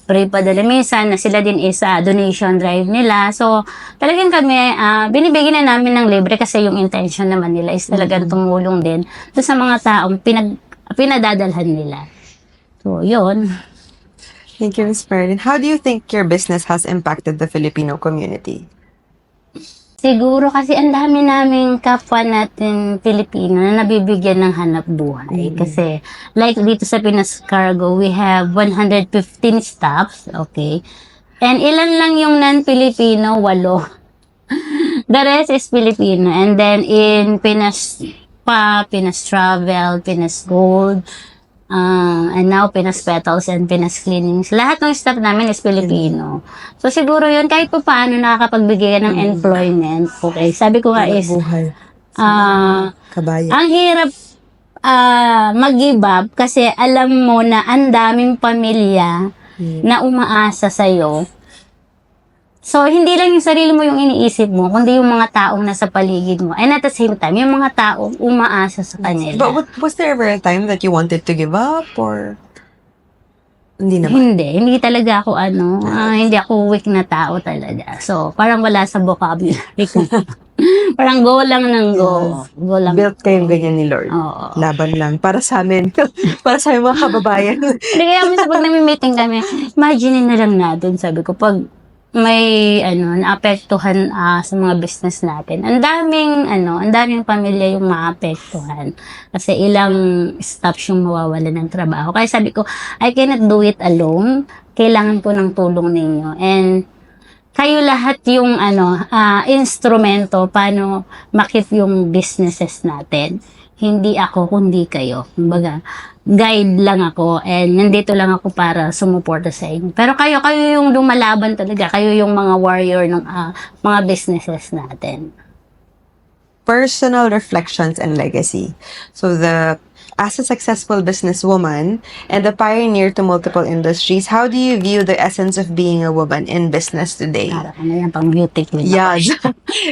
free padala minsan na sila din is donation drive nila. So, talagang kami, binibigyan na namin ng libre kasi yung intention naman nila is talagang tumulong din doon sa mga taong pinadadalhan nila. So, yun. Thank you, Ms. Marilyn. How do you think your business has impacted the Filipino community? Siguro kasi ang dami naming kapwa natin Pilipino na nabibigyan ng hanap buhay. Kasi like dito sa Pinas Cargo, we have 115 staffs, okay? And ilan lang yung non-Filipino? 8. The rest is Filipino. And then in Pinas Travel, Pinas Gold, and now Pinas Petals and Pinas Cleanings. Lahat ng staff namin is Filipino. So siguro yun, kahit pa paano nakakapagbigay ng employment. Okay, sabi ko nga is, Buhay. Kabayan. ang hirap mag-give up kasi alam mo na ang daming pamilya na umaasa sa'yo. So, hindi lang yung sarili mo yung iniisip mo, kundi yung mga taong nasa paligid mo. And at the same time, yung mga taong umaasa sa kanila. But was there ever a time that you wanted to give up or hindi naman? Hindi talaga ako hindi ako weak na tao talaga. So, parang wala sa vocabulary ko. Parang go lang ng go. Go lang. Built kayong ganyan ni Lord. Oo. Laban lang. Para sa amin. Para sa aming mga kababayan. Hindi kaya minsan pag nami-meeting kami, imagine na lang natin, sabi ko, pag may naapektuhan sa mga business natin. Ang daming pamilya yung maapektuhan. Kasi ilang staffs yung mawawalan ng trabaho. Kaya sabi ko, I cannot do it alone. Kailangan ko ng tulong ninyo. And kayo lahat yung instrumento paano makip yung businesses natin. Hindi ako, kundi kayo. Kumbaga, guide lang ako and nandito lang ako para sumuporta sa inyo. Pero kayo yung lumalaban talaga. Kayo yung mga warrior ng mga businesses natin. Personal reflections and legacy. So as a successful businesswoman and a pioneer to multiple industries, how do you view the essence of being a woman in business today? Para ano yan, pang beauty queen. Yeah.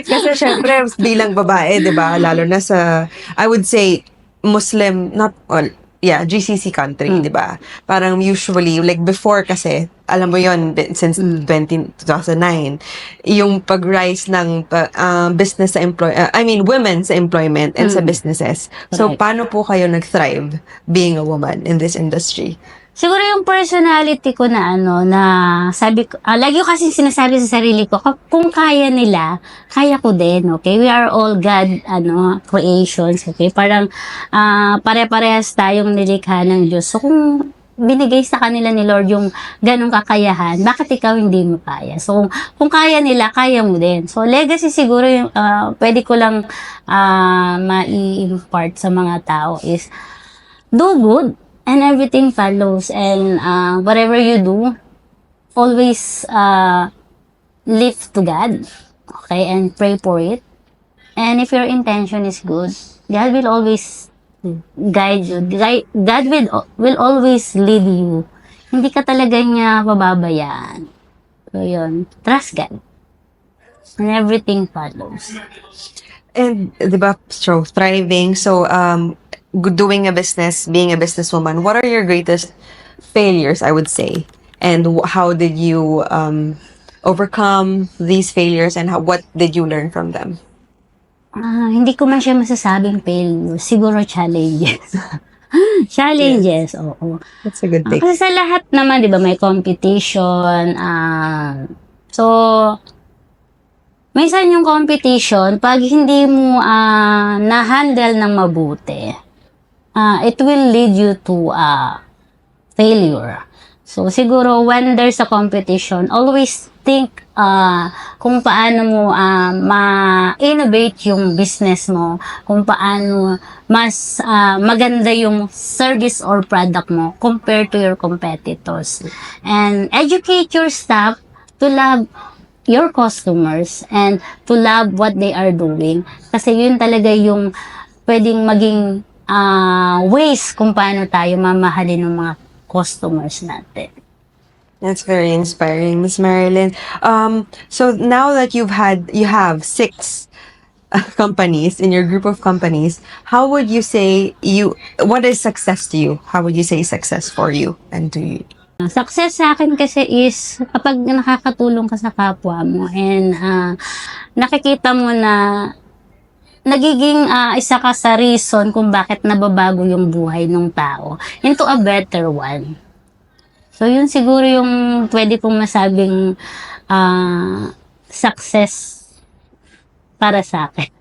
Kasi syempre, bilang babae, di ba? Lalo na sa, I would say, Muslim, not all, GCC country, di ba? Parang usually, like before kasi, alam mo yon since 2009, yung pag-rise ng business sa women sa employment and sa businesses. So, Correct. paano po kayo nag-thrive being a woman in this industry? Siguro yung personality ko na sabi ko, lagi ko kasi sinasabi sa sarili ko, kung kaya nila, kaya ko din, okay? We are all God, creations, okay? Parang, pare-parehas tayong nilikha ng Diyos. So, kung binigay sa kanila ni Lord yung ganong kakayahan, bakit ikaw hindi mo kaya? So, kung kaya nila, kaya mo din. So, legacy siguro yung, pwede ko lang, mai-impart sa mga tao is, do good. And everything follows. And whatever you do, always lift to God. Okay? And pray for it. And if your intention is good, God will always guide you. God will always lead you. Hindi ka talaga niya pababayaan. So, yun. Trust God. And everything follows. And, di ba, so, thriving, so, doing a business, being a businesswoman, what are your greatest failures, I would say? And how did you overcome these failures and what did you learn from them? Hindi ko man siya masasabing failure. Siguro challenges. Challenges, oo. That's a good thing. Kasi sa lahat naman, di ba, may competition. So, minsan yung competition, pag hindi mo na-handle ng mabuti, it will lead you to failure. So, siguro, when there's a competition, always think kung paano mo ma-innovate yung business mo, kung paano mas maganda yung service or product mo compared to your competitors. And educate your staff to love your customers and to love what they are doing. Kasi yun talaga yung pwedeng maging ways kung paano tayo mamahalin ng mga customers natin. That's very inspiring, Miss Marilyn. So now that you have 6 companies in your group of companies, how would you say what is success to you? How would you say success for you and to you? Success sa akin kasi is kapag nakakatulong ka sa kapwa mo and nakikita mo na nagiging isa ka sa reason kung bakit nababago yung buhay ng tao into a better one. So, yun siguro yung pwede kong masabing success para sa akin.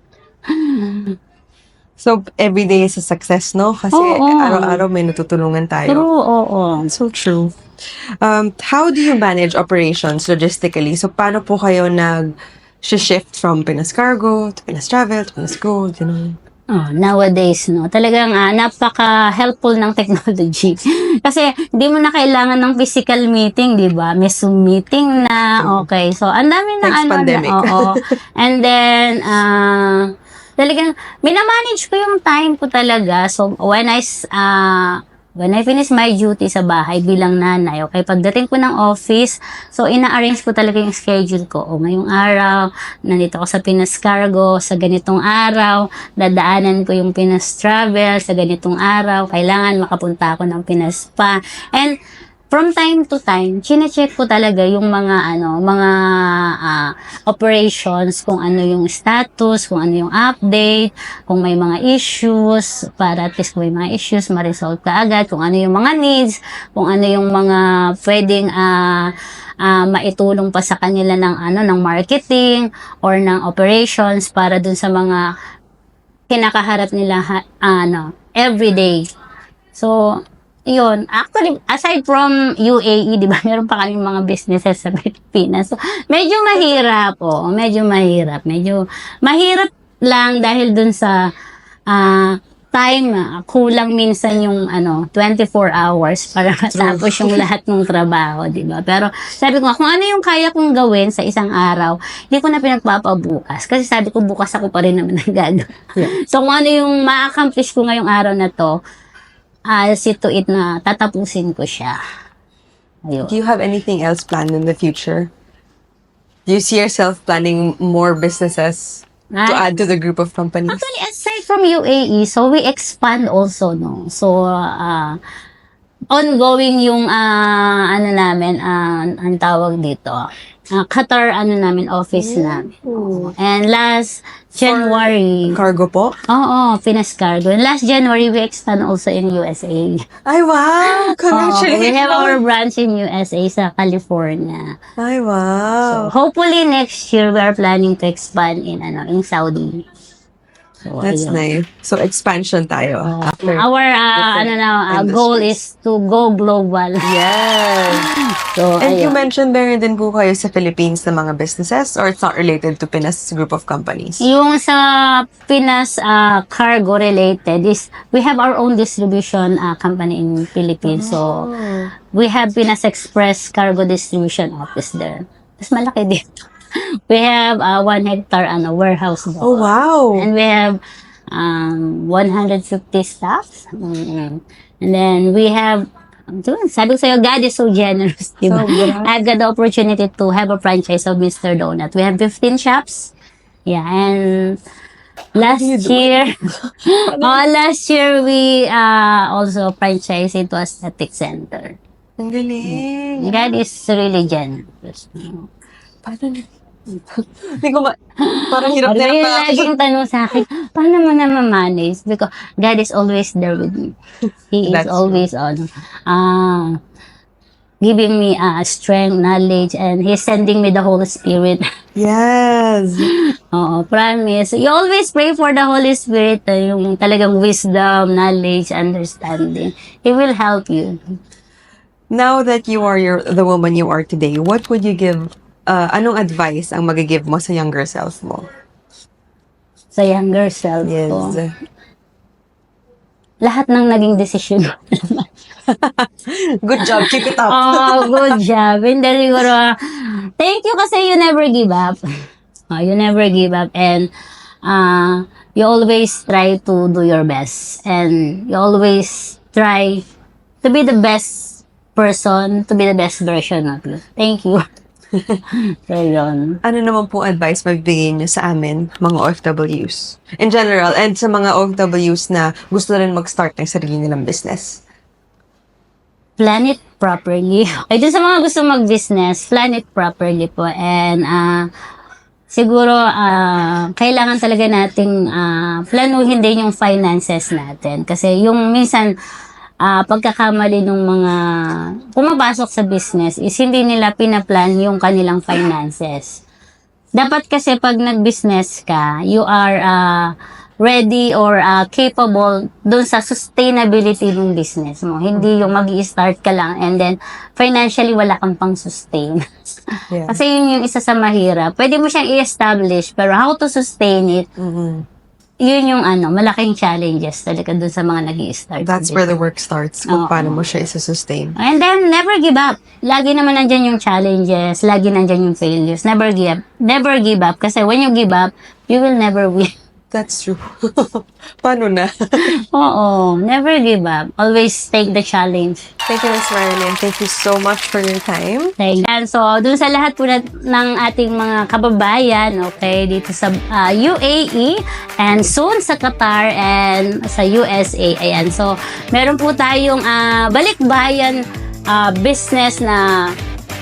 So, every day is a success, no? Kasi Oo. araw-araw may natutulungan tayo. True, oo. So true. How do you manage operations logistically? So, paano po kayo shift from Pinas Cargo to Pinas Travel to Pinas Gold, you know? Nowadays, no, talagang napaka-helpful ng technology. Kasi, hindi mo na kailangan ng physical meeting, di ba? May Zoom meeting na, okay. So, ang dami na Thanks, pandemic. oo. And then, talagang, minamanage ko yung time ko talaga. So, when I finish my duty sa bahay bilang nanay, okay, pagdating ko ng office, so ina-arrange ko talaga yung schedule ko. Ngayong araw, nandito ako sa Pinas Cargo, sa ganitong araw, dadaanan ko yung Pinas Travel, sa ganitong araw, kailangan makapunta ako ng Pinas Spa. And from time to time, chine-check ko talaga yung mga operations, kung ano yung status, kung ano yung update, kung may mga issues, para at least kung may mga issues, ma-resolve ka agad, kung ano yung mga needs, kung ano yung mga pwedeng maitulong pa sa kanila ng marketing or ng operations para dun sa mga kinakaharap nila everyday. So, yun. Actually, aside from UAE, di ba, meron pa kaming mga businesses sa Pilipinas. So, medyo mahirap, medyo mahirap. Medyo mahirap lang dahil dun sa time, kulang minsan yung 24 hours para matapos yung lahat ng trabaho, di ba? Pero sabi ko, kung ano yung kaya kong gawin sa isang araw, hindi ko na pinagpapabukas. Kasi sabi ko, bukas ako pa rin naman ang gagawin. Yeah. So, kung ano yung ma-accomplish ko ngayong araw na to, I'll see to it na tatapusin ko siya. Ayun. Do you have anything else planned in the future? Do you see yourself planning more businesses to add to the group of companies? Actually, aside from UAE, so we expand also, no? So, ongoing yung, ang tawag dito, Qatar, office namin. And last January, Cargo po? Pinas Cargo. And last January, we expand also in USA. Ay, wow! Congratulations! We have our branch in USA sa California. Ay, wow! So, hopefully next year, we are planning to expand in Saudi. So, That's ayun. nice. So, expansion tayo. After. Our different goal industries. is to go global. Yes! So, And you ayun. mentioned meron din po kayo sa Philippines na mga businesses or it's not related to Pinas group of companies? Yung sa Pinas cargo related is we have our own distribution company in Philippines. So, we have Pinas Express Cargo Distribution Office there. Mas malaki din. We have 1 hectare warehouse doon. Oh, wow! And we have 150 staff. And then we have, sabi ko sa'yo, God is so generous, diba? So grabe. I've got the opportunity to have a franchise of Mr. Donut. We have 15 shops. Yeah, and last year, last year we also franchised into a aesthetic center. Ang galing! God is really generous. Paano Hindi ko parang hirap na May lang pa. laging tanong sa akin, paano mo na ma-manage? Because God is always there with me. He is That's always giving me strength, knowledge, and He's sending me the Holy Spirit. Yes! Oo, promise. You always pray for the Holy Spirit, yung talagang wisdom, knowledge, understanding. He will help you. Now that you are the woman you are today, what would you give anong advice ang magigive mo sa younger self mo? Sa younger self ko. Lahat ng naging desisyon ko. Good job, keep it up. Oh, good job. Hindi siguro. Thank you kasi you never give up. You never give up and you always try to do your best and you always try to be the best person, to be the best version of you. Thank you. So, yun. Ano naman po advice mabibigay niyo sa amin, mga OFWs? In general, and sa mga OFWs na gusto rin mag-start ng sarili nilang business. Plan it properly. Ay, dun sa mga gusto mag-business, plan it properly po. And, siguro, kailangan talaga nating planuhin din yung finances natin. Kasi yung minsan, pagkakamali ng mga pumapasok sa business is hindi nila pinaplan yung kanilang finances. Dapat kasi pag nag-business ka, you are ready or capable dun sa sustainability ng business mo. Hindi yung mag-i-start ka lang and then financially wala kang pang sustain. Yeah. Kasi yun yung isa sa mahirap. Pwede mo siyang i-establish pero how to sustain it, yun yung malaking challenges talaga dun sa mga nag-i-start. That's where the work starts, kung paano mo siya isa-sustain. And then, never give up. Lagi naman nandyan yung challenges, lagi nandyan yung failures. Never give up. Never give up. Kasi when you give up, you will never win. That's true. Paano na? Oo, never give up. Always take the challenge. Thank you, Ms. Marilyn. Thank you so much for your time. And so, dun sa lahat po ng ating mga kababayan, okay, dito sa UAE and soon sa Qatar and sa USA. Ayan, so, meron po tayong balikbayan business na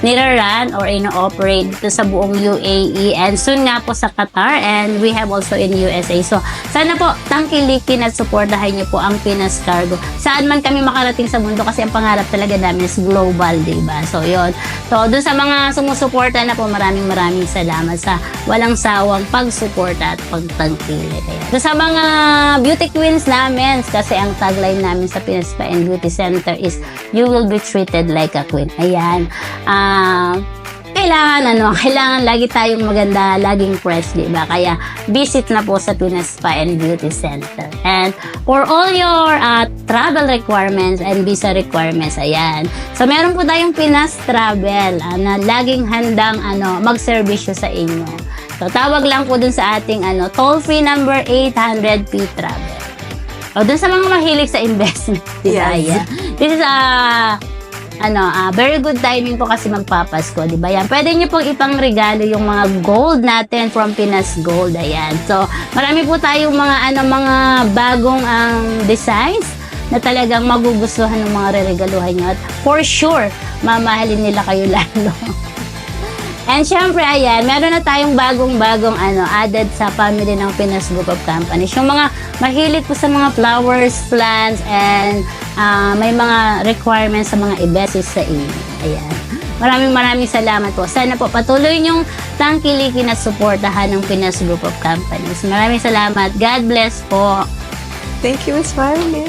niraran or ino-operate dito sa buong UAE and soon nga po sa Qatar and we have also in USA. So, sana po tangkilikin at supportahan niyo po ang Pinas Cargo. Saan man kami makarating sa mundo kasi ang pangarap talaga namin is global, diba? So, yun. So, dun sa mga sumusuporta na po, maraming salamat sa walang sawang pagsuporta at pagtangkilik. So, sa mga beauty queens namin, kasi ang tagline namin sa Pinas Spa and Beauty Center is, you will be treated like a queen. Ayan. Kailangan lagi tayong maganda, laging fresh, diba? Kaya visit na po sa Pinas Spa and Beauty Center. And for all your travel requirements and visa requirements, ayan. So meron po tayong Pinas Travel na laging handang mag-servisyo sa inyo. So tawag lang po dun sa ating toll-free number 800P Travel. O dun sa mga mahilig sa investment, diba? Yes. Ayan. This is very good timing po kasi magpapasko, di ba? Yan. Pwede nyo pong ipang regalo yung mga gold natin from Pinas Gold. Ayan. So, marami po tayong mga bagong designs na talagang magugustuhan ng mga reregaluhan nyo. At for sure, mamahalin nila kayo lalo. And syempre, ayan, meron na tayong bagong added sa family ng Pinas Group of Companies. Yung mga mahilig po sa mga flowers, plants, and may mga requirements sa mga ibesis sa inyo. Ayan. Maraming salamat po. Sana po patuloy niyong tangkilikin at suportahan ng Pinas Group of Companies. Maraming salamat. God bless po. Thank you, Ms. Marilyn.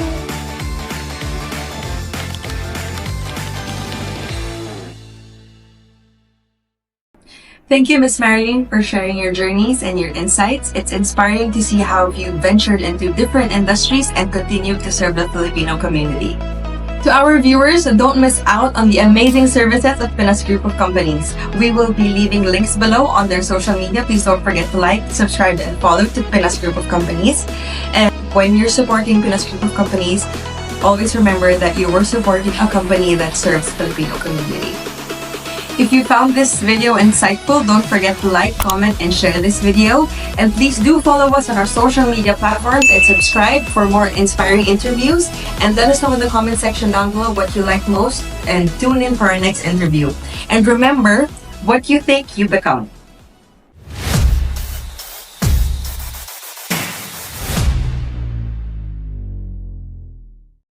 Thank you, Ms. Marilyn, for sharing your journeys and your insights. It's inspiring to see how you ventured into different industries and continue to serve the Filipino community. To our viewers, don't miss out on the amazing services of Pinas Group of Companies. We will be leaving links below on their social media. Please don't forget to like, subscribe, and follow to Pinas Group of Companies. And when you're supporting Pinas Group of Companies, always remember that you are supporting a company that serves the Filipino community. If you found this video insightful, don't forget to like, comment, and share this video. And please do follow us on our social media platforms and subscribe for more inspiring interviews. And let us know in the comment section down below what you like most and tune in for our next interview. And remember, what you think, you become.